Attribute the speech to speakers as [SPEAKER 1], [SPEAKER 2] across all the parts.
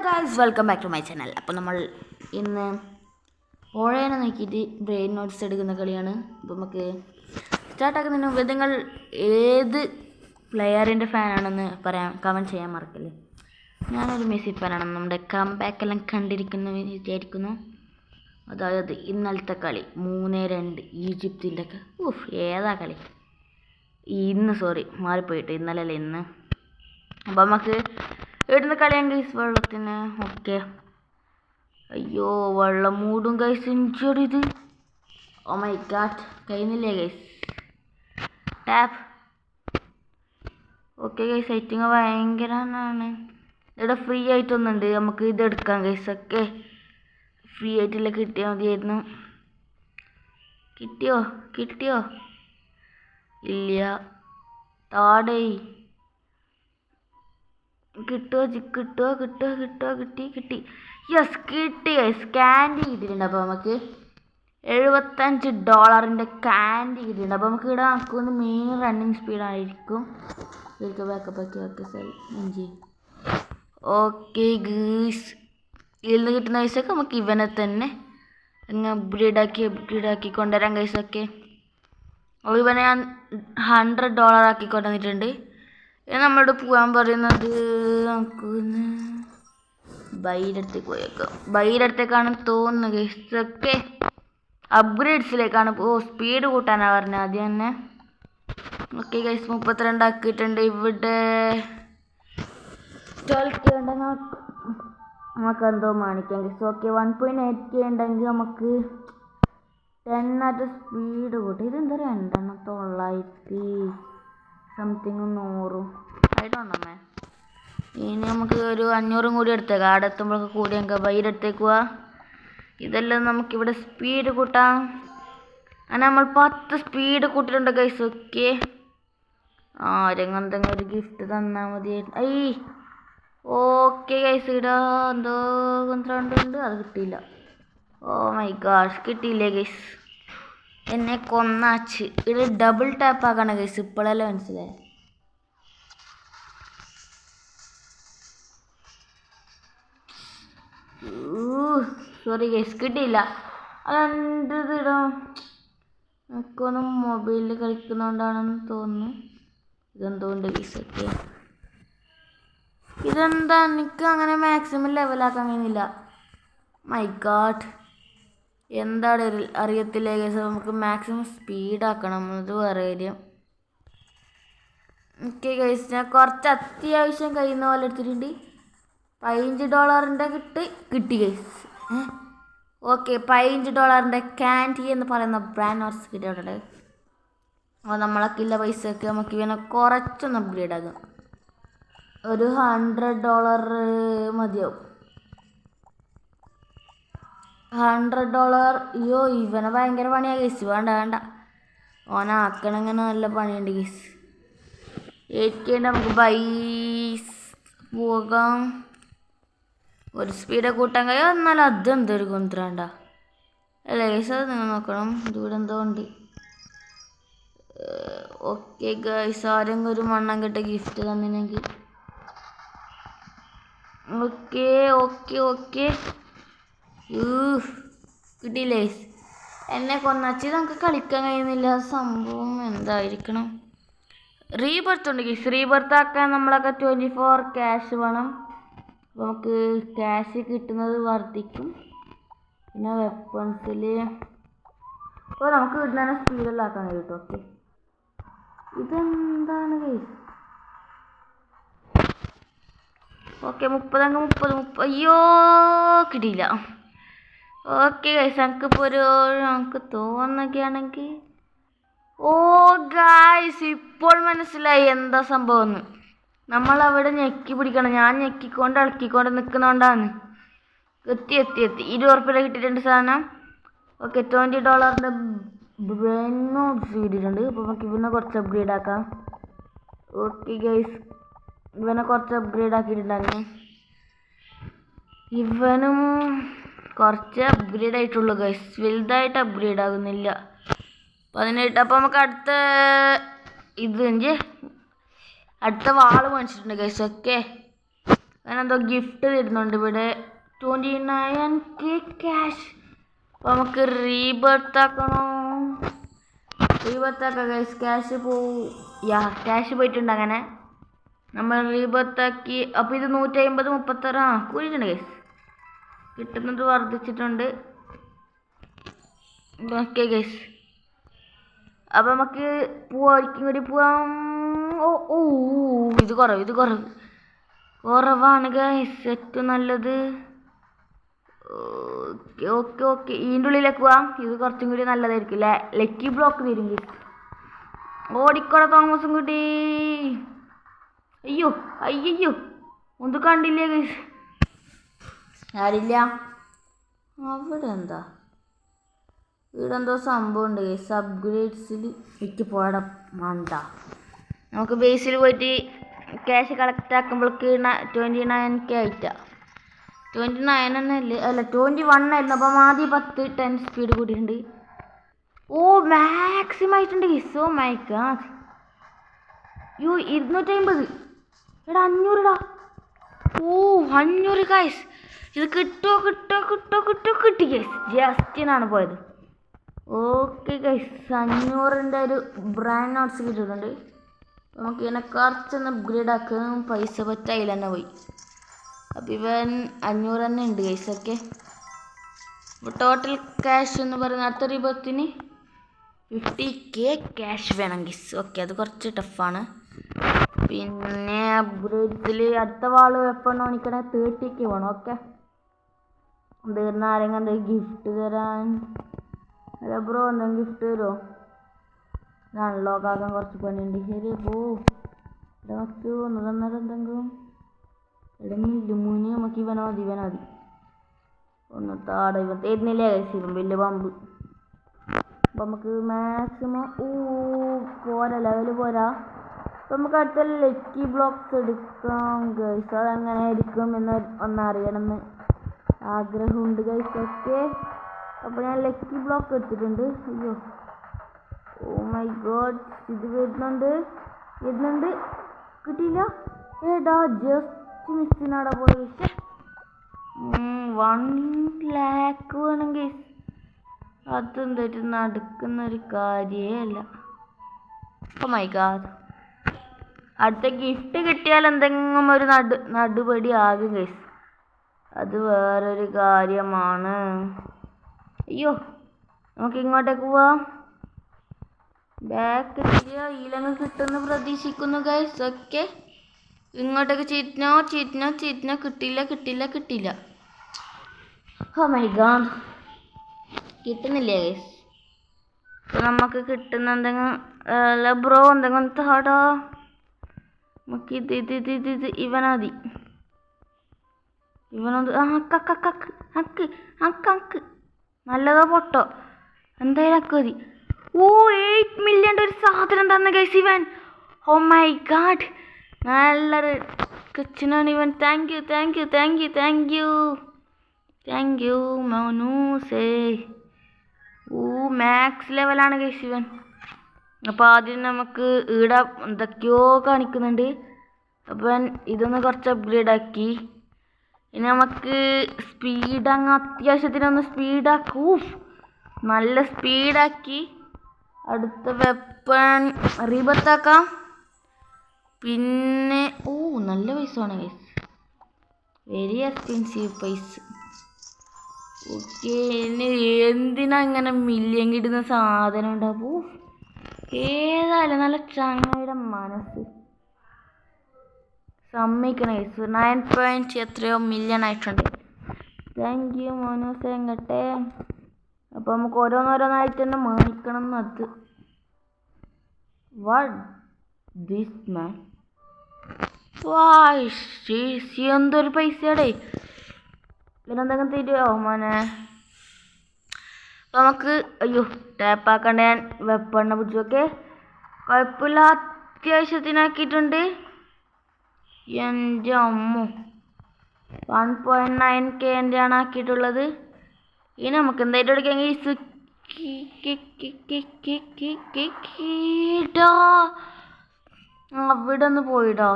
[SPEAKER 1] Guys, welcome back to my channel. അപ്പോൾ നമ്മൾ ഇന്ന് ഓഴേനെ നോക്കിയിട്ട് ബ്രെയിൻ നോട്ട്സ് എടുക്കുന്ന കളിയാണ്. അപ്പോൾ നമുക്ക് സ്റ്റാർട്ടാക്കുന്നതിന് മുമ്പ് നിങ്ങൾ ഏത് പ്ലെയറിൻ്റെ ഫാനാണെന്ന് പറയാൻ കമൻറ്റ് ചെയ്യാൻ മറക്കല്ലേ. ഞാനൊരു മെസ്സി ഫാനാണ്. നമ്മുടെ കംബാക്കെല്ലാം കണ്ടിരിക്കുന്നു വിചാരിക്കുന്നു. അതായത് ഇന്നലത്തെ കളി 3-2 ഈജിപ്തിൻ്റെ ഏതാ കളി, മാറിപ്പോയിട്ട് ഇന്നലെ ഇന്ന്. അപ്പോൾ നമുക്ക് ഇവിടുന്ന് കളിയാൻ ഗൈസ് വെള്ളത്തിന്. ഓക്കെ, അയ്യോ വെള്ളം മൂടും ഗൈസ്. ഇഞ്ചിയത് ഓ മൈ ഗാഡ്, കഴിയുന്നില്ലേ ഗൈസ്. ടാപ്പ്. ഓക്കെ ഗൈസ്, സൈറ്റിങ് ഭയങ്കരമാണ്. ഇവിടെ ഫ്രീ ആയിട്ടൊന്നുണ്ട്, നമുക്ക് ഇതെടുക്കാം ഗൈസ്. ഓക്കെ, ഫ്രീ ആയിട്ടില്ല, കിട്ടിയാൽ മതിയായിരുന്നു. കിട്ടിയോ ഇല്ല. താടേ കിട്ടി. യെസ്, കിട്ടി ഗൈസ്. ക്യാൻഡി കിട്ടിയിട്ടുണ്ട്. അപ്പോൾ നമുക്ക് $75 ക്യാൻഡി കിട്ടിയിട്ടുണ്ട്. അപ്പോൾ നമുക്ക് ഇവിടെ നമുക്കൊന്ന് മെയിൻ റണ്ണിങ് സ്പീഡായിരിക്കും. ഓക്കെ ഗീസ്, ഇതിൽ നിന്ന് കിട്ടുന്ന പൈസയൊക്കെ നമുക്ക് ഇവനെ തന്നെ അപ്ഗ്രേഡാക്കി കൊണ്ടുവരാം ഗൈസ്. ഓക്കെ, അപ്പോൾ ഇവനെ ഞാൻ $100 ആക്കി കൊണ്ടുവന്നിട്ടുണ്ട്. നമ്മളോട് പോകാൻ പറയുന്നത് നമുക്കൊന്ന് ബൈരടുത്തേക്ക് പോയേക്കാം. ബൈരടുത്തേക്കാണെന്ന് തോന്നുന്നു ഗൈസ്. ഒക്കെ അപ്ഗ്രേഡ്സിലേക്കാണ്. സ്പീഡ് കൂട്ടാനാണ് പറഞ്ഞത് ആദ്യം തന്നെ. ഓക്കെ ഗൈസ്, 32 ആക്കിയിട്ടുണ്ട്. ഇവിടെ നമുക്ക് എന്തോ മാണിക്കാം ഗൈസ്. ഓക്കെ, 1.8K ഉണ്ടെങ്കിൽ നമുക്ക് 10 സ്പീഡ് കൂട്ടും. ഇതെന്താ 2,900 സംതിങ് 100 ആയിട്ടോണ്ടമ്മേ. ഇനി നമുക്ക് ഒരു 500 കൂടി എടുത്തേക്കാം. അവിടെ എത്തുമ്പോഴൊക്കെ കൂടി ഞങ്ങൾക്ക് ബൈരടുത്തേക്ക് പോവാ. ഇതെല്ലാം നമുക്കിവിടെ സ്പീഡ് കൂട്ടാം. അങ്ങനെ നമ്മൾ 10 സ്പീഡ് കൂട്ടിയിട്ടുണ്ട് ഗൈസ്. ഓക്കെ, ആരെങ്കിലും ഒരു ഗിഫ്റ്റ് തന്നാൽ മതി. ഓക്കെ ഗൈസ്, ഇടാ എന്തോ ഉണ്ട്, അത് കിട്ടിയില്ല. ഓ മൈ ഗാഡ്, കിട്ടിയില്ലേ ഗൈസ്. എന്നെ കൊന്നാച്ച്. ഇത് ഡബിൾ ടാപ്പ് ആക്കണം ഗൈസ്. ഇപ്പോഴല്ലേ മനസ്സിലായി. സോറി ഗൈസ്, കിട്ടിയില്ല. അതെന്ത് ഇടാം, എനിക്കൊന്നും മൊബൈലിൽ കളിക്കുന്നതുകൊണ്ടാണെന്ന് തോന്നുന്നു. ഇതെന്തുകൊണ്ട് ഗൈസ്. ഒക്കെ ഇതെന്താ, എനിക്ക് അങ്ങനെ മാക്സിമം ലെവലാക്കാൻ കഴിയുന്നില്ല. മൈ ഗാഡ്, എന്താണ് അറിയത്തില്ല ഗൈസ്. നമുക്ക് മാക്സിമം സ്പീഡാക്കണം, അത് വേറെ കാര്യം. ഓക്കെ ഗൈസ്, ഞാൻ കുറച്ച് അത്യാവശ്യം കഴിയുന്ന പോലെ എടുത്തിട്ടുണ്ട്. $15 കിട്ടി ഗൈസ്. ഓക്കെ, $15 ക്യാൻഡി എന്ന് പറയുന്ന ബ്രാൻഡ് നോട്ട്സ് കിട്ടിയിട്ടുണ്ട്. അപ്പോൾ നമ്മളൊക്കെ ഇല്ല പൈസയൊക്കെ നമുക്ക് ഇവനെ കുറച്ചൊന്ന് അപ്ഗ്രേഡ് ആകാം. ഒരു $100 മതിയാവും. $100. അയ്യോ, ഇവനെ ഭയങ്കര പണിയാണ് ഗൈസ്. വേണ്ട, ഓനാക്കണിങ്ങനെ നല്ല പണിയുണ്ട് ഗൈസ്. 8K നമുക്ക് പോകാം. ഒരു സ്പീഡ് കൂട്ടാൻ കഴിയും. എന്നാലും അതെന്തൊരു കൊണ്ടുവരണ്ട അല്ലേ ഗൈസ്. അത് നിങ്ങൾ നോക്കണം. ഇതിവിടെ എന്തോ ഉണ്ട്. ഓക്കെ ഗൈസ്, ആരെങ്കിലും ഒരു മണ്ണം കെട്ട ഗിഫ്റ്റ് തന്നിനെങ്കിൽ. ഓക്കെ കിട്ടിയില്ലേ. എന്നെ കൊന്നച്ച് നമുക്ക് കളിക്കാൻ കഴിയുന്നില്ല. സംഭവം എന്തായിരിക്കണം. റീബർത്ത് ഉണ്ട് ഗൈസ്. റീബർത്ത് ആക്കാൻ നമ്മളൊക്കെ 24 ക്യാഷ് വേണം. അപ്പോൾ നമുക്ക് ക്യാഷ് കിട്ടുന്നത് വർദ്ധിക്കും. പിന്നെ വെപ്പൺസിൽ നമുക്ക് കിട്ടുന്ന സ്പീഡെല്ലാം ആക്കാൻ കഴിയും കേട്ടോ. ഓക്കെ, ഇതെന്താണ് ഗൈസ്. ഓക്കെ, 30 അയ്യോ കിട്ടിയില്ല. ഓക്കെ ഗൈസ്, നമുക്ക് തോന്നുകയാണെങ്കിൽ ഗൈസ് ഇപ്പോൾ മനസ്സിലായി എന്താ സംഭവം എന്ന്. നമ്മളവിടെ ഞെക്കി പിടിക്കണം. ഞാൻ ഞെക്കിക്കൊണ്ട് ഇളക്കിക്കൊണ്ട് നിൽക്കുന്നതുകൊണ്ടാണ്. എത്തി $20 കിട്ടിയിട്ടുണ്ട് സാധനം. ഓക്കെ, $20 ബ്രെയിൻ നോട്ട്സ് കിട്ടിയിട്ടുണ്ട്. അപ്പോൾ നമുക്ക് ഇവനെ കുറച്ച് അപ്ഗ്രേഡ് ആക്കാം. ഓക്കെ ഗൈസ്, ഇവനെ കുറച്ച് അപ്ഗ്രേഡ് ആക്കിയിട്ടുണ്ടായിരുന്നു. ഇവനും കുറച്ച് അപ്ഗ്രേഡ് ആയിട്ടുള്ളൂ ഗൈസ്, വലുതായിട്ട് അപ്ഗ്രേഡ് ആകുന്നില്ല. 18. അപ്പോൾ നമുക്ക് അടുത്ത വാള് മേടിച്ചിട്ടുണ്ട് ഗൈസ്. ഓക്കെ, അങ്ങനെന്തോ ഗിഫ്റ്റ് തരുന്നുണ്ട് ഇവിടെ. 29K cash. അപ്പോൾ നമുക്ക് റീബർത്ത് ആക്കണം. റീബർത്ത് ആക്കാം ഗൈസ്. ക്യാഷ് ക്യാഷ് പോയിട്ടുണ്ട്. അങ്ങനെ നമ്മൾ റീബർത്താക്കി. അപ്പോൾ ഇത് 150 36 കൂടിയിട്ടുണ്ട് ഗൈസ്. കിട്ടുന്നത് വർദ്ധിച്ചിട്ടുണ്ട്. ഓക്കെ ഗൈസ്, അപ്പം നമുക്ക് ഒരിക്കലും കൂടി പോവാം. ഓ ഇത് കുറവാണ് ഗൈസ്. ഏറ്റവും നല്ലത് ഓക്കെ ഇതിൻ്റെ ഉള്ളിലേക്ക് പോവാം. ഇത് കുറച്ചും കൂടി നല്ലതായിരിക്കും. ലക്കി ബ്ലോക്ക് തരും ഗൈസ്. ഓടിക്കോടെ തോമസും കുട്ടി. അയ്യോ ഒന്നും കണ്ടില്ലേ ഗൈസ്? ആരില്ല. അവിടെ ഇവിടെ എന്തോ സംഭവം ഉണ്ട് ഗൈസ്. അപ്ഗ്രേഡ്സിൽ എനിക്ക് പോയട മണ്ട. നമുക്ക് ബേസിൽ പോയിട്ട് ക്യാഷ് കളക്ട് ആക്കുമ്പോഴേക്ക് 29K ആയിട്ടാ. 29 തന്നെ അല്ല 21 ആയിരുന്നു. അപ്പം ആദ്യം 10 സ്പീഡ് കൂടിയിട്ടുണ്ട്. ഓ മാക്സിമം ആയിട്ടുണ്ട് ഗൈസ്. Oh my god. 250. എടാ 500 ഇടാ. Oh 500 guys. ഇത് കിട്ടോ കിട്ടി ഗൈസ്. ജസ്റ്റിനാണ് പോയത്. ഓക്കെ ഗൈസ്, 500ൻ്റെ ഒരു ബ്രാൻഡ് നോട്ട്സ് കിട്ടുന്നുണ്ട്. നമുക്ക് ഇതിനെ കുറച്ചൊന്ന് അപ്ഗ്രേഡ് ആക്കാം. പൈസ പറ്റായില്ല തന്നെ പോയി. അപ്പം ഇവൻ 500 തന്നെ ഉണ്ട് ഗൈസ്. ഓക്കെ, ടോട്ടൽ ക്യാഷ് എന്ന് പറയുന്ന അടുത്ത റീബത്തിന് 50K ക്യാഷ് വേണം ഗൈസ്. ഓക്കെ, അത് കുറച്ച് ടഫാണ്. പിന്നെ അപ്ഗ്രേഡ്സിൽ അടുത്ത വാള് വെപ്പൺ ഓണിക്കണേ 30K വേണം. ഓക്കെ, തീർന്ന ആരെങ്കിലും എന്തെങ്കിലും ഗിഫ്റ്റ് തരാൻ. അല്ല ബ്രോ, എന്തെങ്കിലും ഗിഫ്റ്റ് തരുമോ? അൺലോക്ക് ആക്കാൻ കുറച്ച് പണിയുണ്ട്. ശരി പോ. നമുക്ക് ഒന്ന് തന്നേരം എന്തെങ്കിലും ഇടമില്ല മുനി. നമുക്ക് ഇവനോ മതി ഒന്ന് താട. ഇവൻ തരുന്നില്ലേ കഴിച്ചിരും വലിയ പമ്പ്. അപ്പം നമുക്ക് മാക്സിമം പോരാ, ലെവല് പോരാ. അപ്പം നമുക്ക് അടുത്ത ലക്കി ബ്ലോക്സ് എടുക്കാം ഗൈസ്. അതെങ്ങനെ എടുക്കും എന്ന് ഒന്നറിയണമെന്ന് ആഗ്രഹമുണ്ട് ഗൈസ്. ഓക്കെ, അപ്പോൾ ഞാൻ ലക്കി ബ്ലോക്ക് എടുത്തിട്ടുണ്ട്. അയ്യോ ഓ മൈ ഗോഡ്, ഇത് വരുന്നുണ്ട്. കിട്ടിയില്ല. ഏടാ ജസ്റ്റ് മിസ്സിനാടാ പോയി. 1 lakh വേണം ഗൈസ്. അതെന്തായിട്ട് നടക്കുന്നൊരു കാര്യമേ അല്ല. ഓ മൈ ഗാഡ്, അടുത്ത ഗിഫ്റ്റ് കിട്ടിയാൽ എന്തെങ്കിലും ഒരു നടുപടി ആകും ഗൈസ്. അത് വേറൊരു കാര്യമാണ്. അയ്യോ, നമുക്ക് ഇങ്ങോട്ടേക്ക് പോവാം. ബാക്ക് ഈലങ്ങ് കിട്ടുമെന്ന് പ്രതീക്ഷിക്കുന്നു ഗൈസ്. ഓക്കെ, ഇങ്ങോട്ടേക്ക് ചീറ്റിനോ. കിട്ടില്ല. ഓ മൈ ഗാഡ്, കിട്ടുന്നില്ലേ ഗൈസ്? നമുക്ക് കിട്ടുന്ന എന്തെങ്കിലും ബ്രോ എന്തെങ്കിലും താടാ. നമുക്ക് ഇത് ഇവനാതി. ഇവനൊന്ന് അക്ക് നല്ലതോ പൊട്ടോ എന്തായാലും അക്ക് മതി. ഓ 8 million ഒരു സാധനം തന്ന ഗൈസ് ഇവൻ. ഓ മൈ ഗാഡ്, നല്ലൊരു കൊച്ചിനാണ് ഇവൻ. താങ്ക് യു മോനൂസേ. മാക്സ് ലെവലാണ് ഗൈസ് ഇവൻ. അപ്പോൾ ആദ്യം നമുക്ക് ഇവിടെ എന്തൊക്കെയോ കാണിക്കുന്നുണ്ട്. അപ്പം ഇതൊന്ന് കുറച്ച് അപ്ഗ്രേഡ് ആക്കി. ഇനി നമുക്ക് അത്യാവശ്യത്തിനൊന്ന് സ്പീഡാക്കൂ. നല്ല സ്പീഡാക്കി അടുത്ത വെപ്പൺ റീബർത്താക്കാം. പിന്നെ നല്ല പൈസ ആണ് ഗൈസ്, വെരി എക്സ്പെൻസീവ് പൈസ. ഓക്കെ, ഇനി എന്തിനാ ഇങ്ങനെ മില്യൻ കിട്ടുന്ന സാധനം ഉണ്ടാവും. ഏതായാലും നല്ല ചങ്ങയുടെ മനസ്സ് സമ്മതിക്കണം ഗൈസ്. 9 എത്രയോ മില്യൺ ആയിട്ടുണ്ട്. താങ്ക് യു മോനൂസ് എങ്ങട്ടെ. അപ്പോൾ നമുക്ക് ഓരോന്നായിട്ട് തന്നെ മാനിക്കണം. അത് വാട്ട് ദിസ് മാൻ. എന്തൊരു പൈസയുടെ ഇതിനെന്തെങ്കിലും തരുമോ മോനെ? അപ്പോൾ നമുക്ക് ടാപ്പാക്കണ്ട. ഞാൻ വെപ്പണ്ണ പിടിച്ചൊക്കെ കുഴപ്പമില്ല, അത്യാവശ്യത്തിനാക്കിയിട്ടുണ്ട്. എൻ്റെ അമ്മ 1.9K ആണ് ആക്കിയിട്ടുള്ളത്. ഇനി നമുക്ക് എന്തായിട്ട് എടുക്കാമെങ്കിൽ അവിടെ ഒന്ന് പോയിട്ടോ.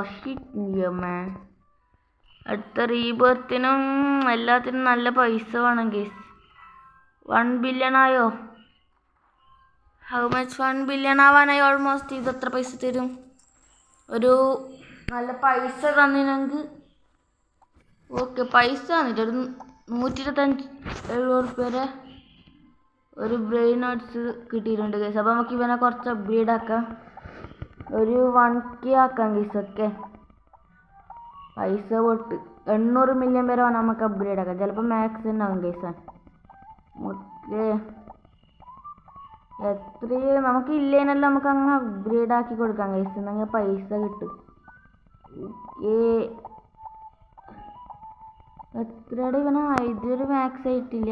[SPEAKER 1] അടുത്ത റീബർത്തിനും എല്ലാത്തിനും നല്ല പൈസ വേണം ഗൈസ്. 1 ബില്യൺ ആയോ? ഹൗ മച്ച് 1 ബില്യൺ ആവാനായി? ഓൾമോസ്റ്റ്. ഇത് എത്ര പൈസ തരും? ഒരു നല്ല പൈസ തന്നിനെങ്കിൽ ഓക്കെ. പൈസ തന്നിട്ട് ഒരു 125-70 വരെ ഒരു ബ്രെയിൻ നോട്ട്സ് കിട്ടിയിട്ടുണ്ട് ഗൈസ്. അപ്പോൾ നമുക്ക് ഇവനെ കുറച്ച് അപ്ഗ്രേഡ് ആക്കാം. ഒരു 1K ആക്കാം ഗൈസ്. ഓക്കെ, പൈസ പൊട്ട് 800 മില്യൺ വരെ നമുക്ക് അപ്ഗ്രേഡ് ആക്കാം. ചിലപ്പോൾ മാക്സ് തന്നെ ആവും ഗൈസ്. ഓക്കെ, എത്രയും നമുക്ക് ഇല്ലേനല്ലോ നമുക്ക് അങ്ങ് അപ്ഗ്രേഡ് ആക്കി കൊടുക്കാം ഗൈസ്. എന്നാൽ പൈസ കിട്ടും. ഓക്കെ, എത്രയുടെ ഇവനെ ഇതൊരു മാക്സ് ആയിട്ടില്ല.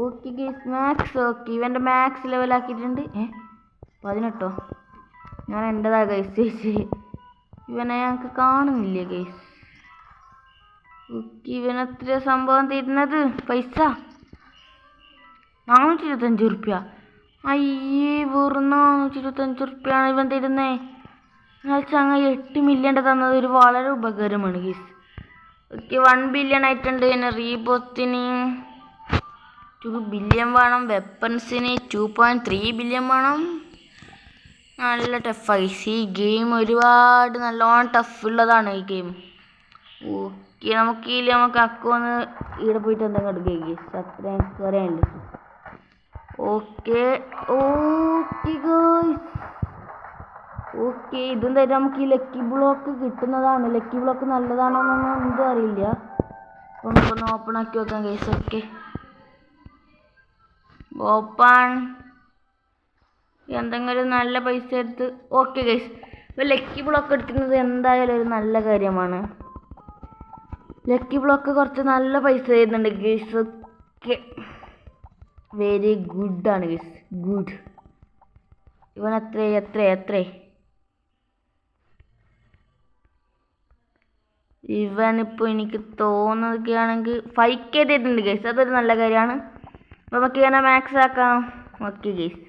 [SPEAKER 1] Okay guys, max. ഓക്കെ, ഇവൻ്റെ മാക്സ് ലെവലാക്കിയിട്ടുണ്ട്. 18. ഞാൻ എൻ്റെതാ ഗൈസ് ചേച്ചി. ഇവനെ ഞങ്ങൾക്ക് കാണുന്നില്ലേ ഗൈസ്. ഓക്കെ, ഇവനെത്ര സംഭവം തരുന്നത്? പൈസ 425 ഉറുപ്പ്യ. അയ്യേ, വെറും 425 ഉറുപ്പ്യാണ് ഇവൻ തരുന്നേ. എന്നാൽ ചങ്ങ 8 മില്യൺ തന്നത് ഒരു വളരെ ഉപകാരമാണ് ഗൈസ്. ഓക്കെ, 1 ബില്യൺ ആയിട്ടുണ്ട്. പിന്നെ റീബോത്തിന് 2 ബില്യൺ വേണം. വെപ്പൺസിന് 2.3 ബില്യൺ വേണം. നല്ല ടഫായി ഈ ഗെയിം. ഒരുപാട് നല്ലോണം ടഫുള്ളതാണ് ഈ ഗെയിം. ഓക്കെ, നമുക്ക് അക്കോന്ന് ഇവിടെ പോയിട്ട് എന്തെങ്കിലും എടുക്കുക ഗൈസ്. അത്രയും എനിക്ക് അറിയാനുണ്ട്. Okay okay guys. ഓക്കെ, ഇതെന്തായാലും നമുക്ക് ഈ ലക്കി ബ്ലോക്ക് കിട്ടുന്നതാണ്. ലക്കി ബ്ലോക്ക് നല്ലതാണോന്നൊന്നും എന്തും അറിയില്ല. അപ്പോൾ നമുക്കൊന്ന് ഓപ്പൺ ആക്കി നോക്കാം ഗൈസ്. Okay, open. എന്തെങ്കിലും നല്ല പൈസ എടുത്ത്. ഓക്കെ ഗൈസ്, ഇപ്പോൾ ലക്കി ബ്ലോക്ക് എടുക്കുന്നത് എന്തായാലും ഒരു നല്ല കാര്യമാണ്. ലക്കി ബ്ലോക്ക് കുറച്ച് നല്ല പൈസ തരുന്നുണ്ട് ഗൈസ്. ഓക്കെ, വെരി ഗുഡാണ് ഗൈസ്, ഗുഡ്. ഇവൻ എത്ര ഇവനിപ്പോൾ എനിക്ക് തോന്നുകയാണെങ്കിൽ 5K തരുന്നുണ്ട് ഗൈസ്. അതൊരു നല്ല കാര്യമാണ്. അപ്പോൾ നമുക്ക് ഇവനെ മാക്സ് ആക്കാം. ഓക്കെ ഗൈസ്,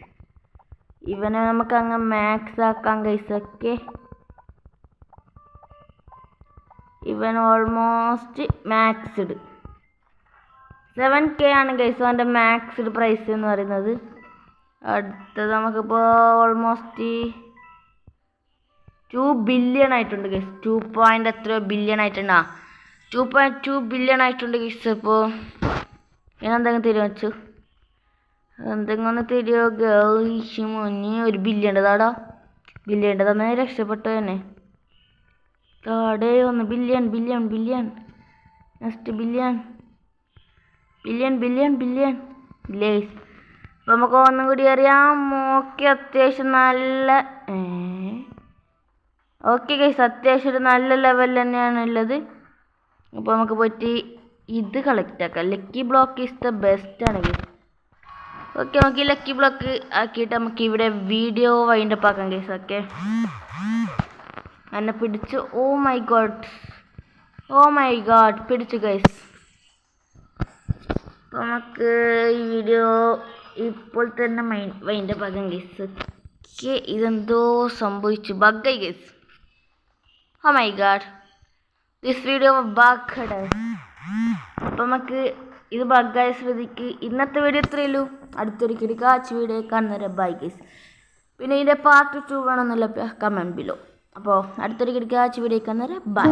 [SPEAKER 1] ഇവനെ നമുക്ക് അങ്ങ് മാക്സ് ആക്കാം ഗൈസ്. ഓക്കെ, ഇവൻ ഓൾമോസ്റ്റ് മാക്സ്ഡ് 7K ആണ് ഗൈസ് അവൻ്റെ മാക്സ്ഡ് പ്രൈസ് എന്ന് പറയുന്നത്. അടുത്തത് നമുക്കിപ്പോൾ ഓൾമോസ്റ്റ് 2 ബില്യൺ ആയിട്ടുണ്ട് ഗൈസ്. 2 എത്രയോ ബില്യൺ ആയിട്ടുണ്ടാ. 2.2 ബില്യൺ ആയിട്ടുണ്ട് ഗൈസ്. അപ്പോൾ ഞാനെന്തെങ്കിലും തീരുമാനിച്ചു. എന്തെങ്കിലും ഒന്ന് തരുമോ ഗൈസ്? മുന്നേ 1 ബില്യൺ താടാ. ബില്യൺ തന്നെ രക്ഷപ്പെട്ടു തന്നെ. താടേ 1 billion billion billion next billion billion billion billion guys. അപ്പോൾ നമുക്ക് ഒന്നും കൂടി അറിയാം. ഓക്കെ, അത്യാവശ്യം നല്ല ഓക്കെ ഗൈസ്, അത്യാവശ്യം ഒരു നല്ല ലെവൽ തന്നെയാണ് ഉള്ളത്. അപ്പോൾ നമുക്ക് പോയിട്ട് ഇത് കളക്ട് ആക്കാം. Lucky block is the best ആണ് ഗൈസ്. ഓക്കെ, നമുക്ക് ഈ ലക്കി ബ്ലോക്ക് ആക്കിയിട്ട് നമുക്ക് ഇവിടെ വീഡിയോ വൈൻഡപ്പ് ആക്കാം ഗൈസ്. ഓക്കെ, എന്നെ പിടിച്ചു. ഓ മൈ ഗോഡ് പിടിച്ചു ഗൈസ്. അപ്പോൾ നമുക്ക് ഈ വീഡിയോ ഇപ്പോൾ തന്നെ വൈൻഡപ്പ് ആക്കാം ഗൈസ്. ഓക്കെ, ഇതെന്തോ സംഭവിച്ചു, ബഗ്ഗായി guys. Oh my god, this video bugged. അപ്പോൾ നമുക്ക് ഇത് ബഗ്ഗായ ശ്രദ്ധിക്ക്. ഇന്നത്തെ വീഡിയോ ഇത്രയേ ഉള്ളൂ. അടുത്തൊരു കിടക്കാച്ച് വീഡിയോ കാണുന്നവരെ ബൈ ഗൈസ്. പിന്നെ ഇതിൻ്റെ പാർട്ട് 2 വേണമെന്നുള്ള കമൻറ്റ് ബിലോ. അപ്പോൾ അടുത്തൊരു കിടക്കാച്ച് വീഡിയോ കാണുന്നവരെ ബൈ.